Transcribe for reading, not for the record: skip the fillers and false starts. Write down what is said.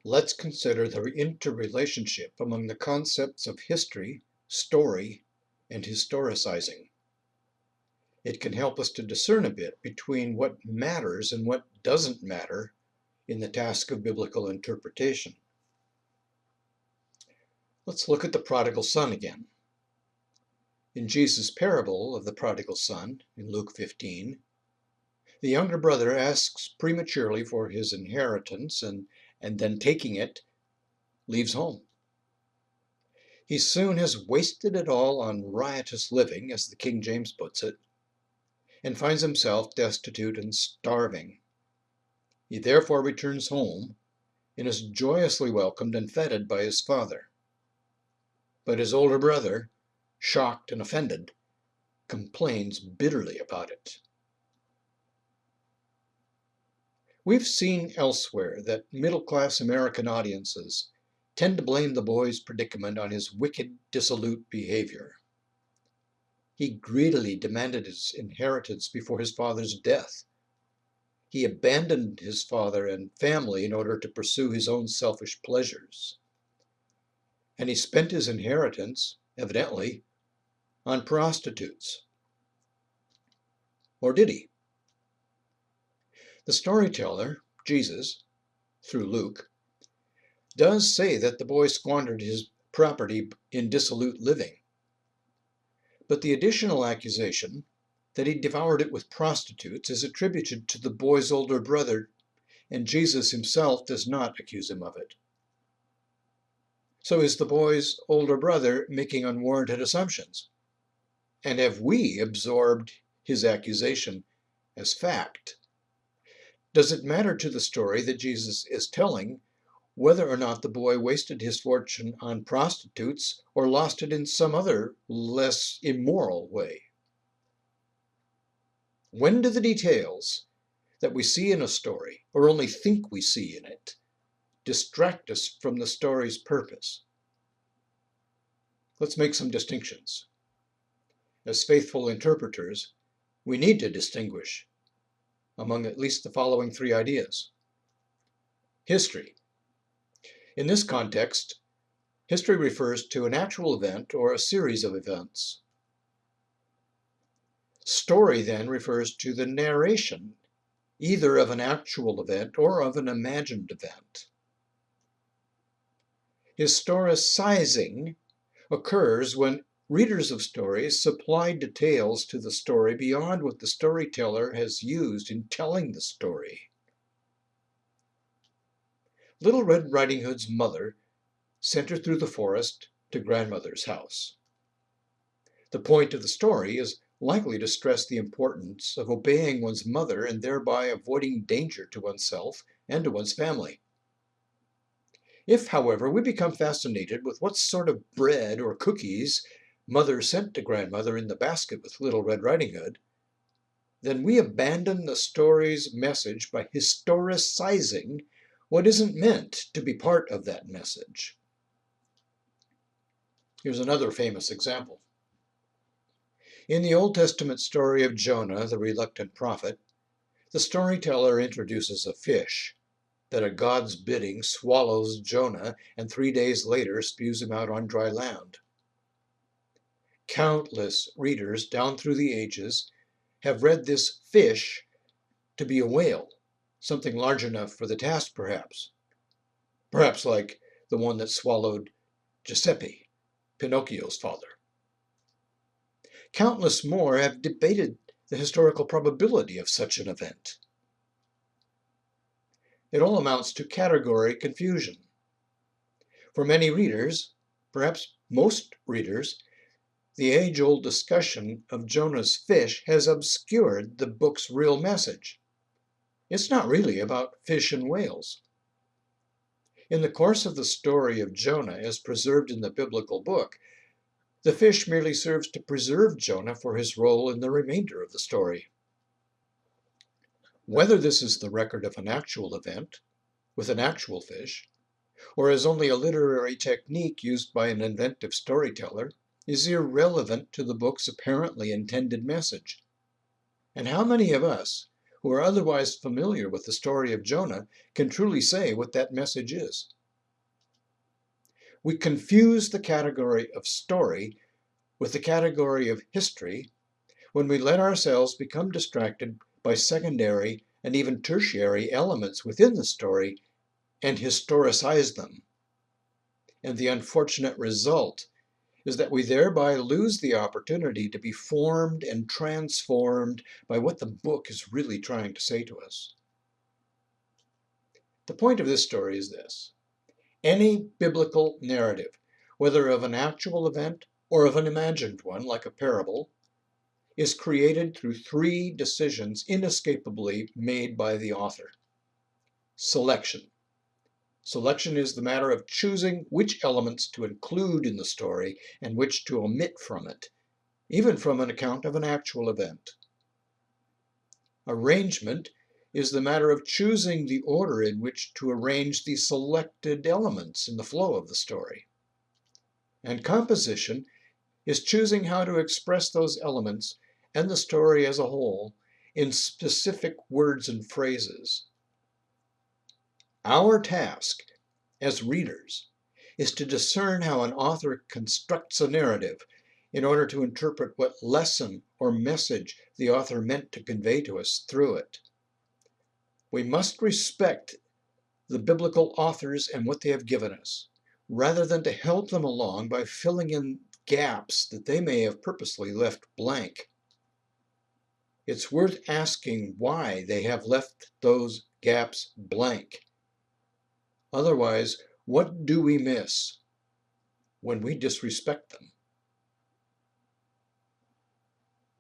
Let's consider the interrelationship among the concepts of history, story, and historicizing. It can help us to discern a bit between what matters and what doesn't matter in the task of biblical interpretation. Let's look at the prodigal son again. In Jesus' parable of the prodigal son in Luke 15, the younger brother asks prematurely for his inheritance and then taking it, leaves home. He soon has wasted it all on riotous living, as the King James puts it, and finds himself destitute and starving. He therefore returns home and is joyously welcomed and feted by his father. But his older brother, shocked and offended, complains bitterly about it. We've seen elsewhere that middle-class American audiences tend to blame the boy's predicament on his wicked, dissolute behavior. He greedily demanded his inheritance before his father's death. He abandoned his father and family in order to pursue his own selfish pleasures. And he spent his inheritance, evidently, on prostitutes. Or did he? The storyteller, Jesus, through Luke, does say that the boy squandered his property in dissolute living. But the additional accusation that he devoured it with prostitutes is attributed to the boy's older brother, and Jesus himself does not accuse him of it. So is the boy's older brother making unwarranted assumptions? And have we absorbed his accusation as fact? Does it matter to the story that Jesus is telling whether or not the boy wasted his fortune on prostitutes or lost it in some other, less immoral way? When do the details that we see in a story, or only think we see in it, distract us from the story's purpose? Let's make some distinctions. As faithful interpreters, we need to distinguish among at least the following three ideas. History. In this context, history refers to an actual event or a series of events. Story then refers to the narration, either of an actual event or of an imagined event. Historicizing occurs when readers of stories supply details to the story beyond what the storyteller has used in telling the story. Little Red Riding Hood's mother sent her through the forest to grandmother's house. The point of the story is likely to stress the importance of obeying one's mother and thereby avoiding danger to oneself and to one's family. If, however, we become fascinated with what sort of bread or cookies mother sent to grandmother in the basket with Little Red Riding Hood, then we abandon the story's message by historicizing what isn't meant to be part of that message. Here's another famous example. In the Old Testament story of Jonah, the reluctant prophet, the storyteller introduces a fish that at God's bidding swallows Jonah and 3 days later spews him out on dry land. Countless readers down through the ages have read this fish to be a whale, something large enough for the task perhaps. Perhaps like the one that swallowed Giuseppe, Pinocchio's father. Countless more have debated the historical probability of such an event. It all amounts to category confusion. For many readers, perhaps most readers, the age-old discussion of Jonah's fish has obscured the book's real message. It's not really about fish and whales. In the course of the story of Jonah as preserved in the biblical book, the fish merely serves to preserve Jonah for his role in the remainder of the story. Whether this is the record of an actual event, with an actual fish, or is only a literary technique used by an inventive storyteller, is irrelevant to the book's apparently intended message. And how many of us, who are otherwise familiar with the story of Jonah, can truly say what that message is? We confuse the category of story with the category of history when we let ourselves become distracted by secondary and even tertiary elements within the story and historicize them. And the unfortunate result is that we thereby lose the opportunity to be formed and transformed by what the book is really trying to say to us. The point of this story is this: any biblical narrative, whether of an actual event or of an imagined one, like a parable, is created through three decisions inescapably made by the author. Selection. Selection is the matter of choosing which elements to include in the story and which to omit from it, even from an account of an actual event. Arrangement is the matter of choosing the order in which to arrange the selected elements in the flow of the story. And composition is choosing how to express those elements and the story as a whole in specific words and phrases. Our task as readers is to discern how an author constructs a narrative in order to interpret what lesson or message the author meant to convey to us through it. We must respect the biblical authors and what they have given us, rather than to help them along by filling in gaps that they may have purposely left blank. It's worth asking why they have left those gaps blank. Otherwise, what do we miss when we disrespect them?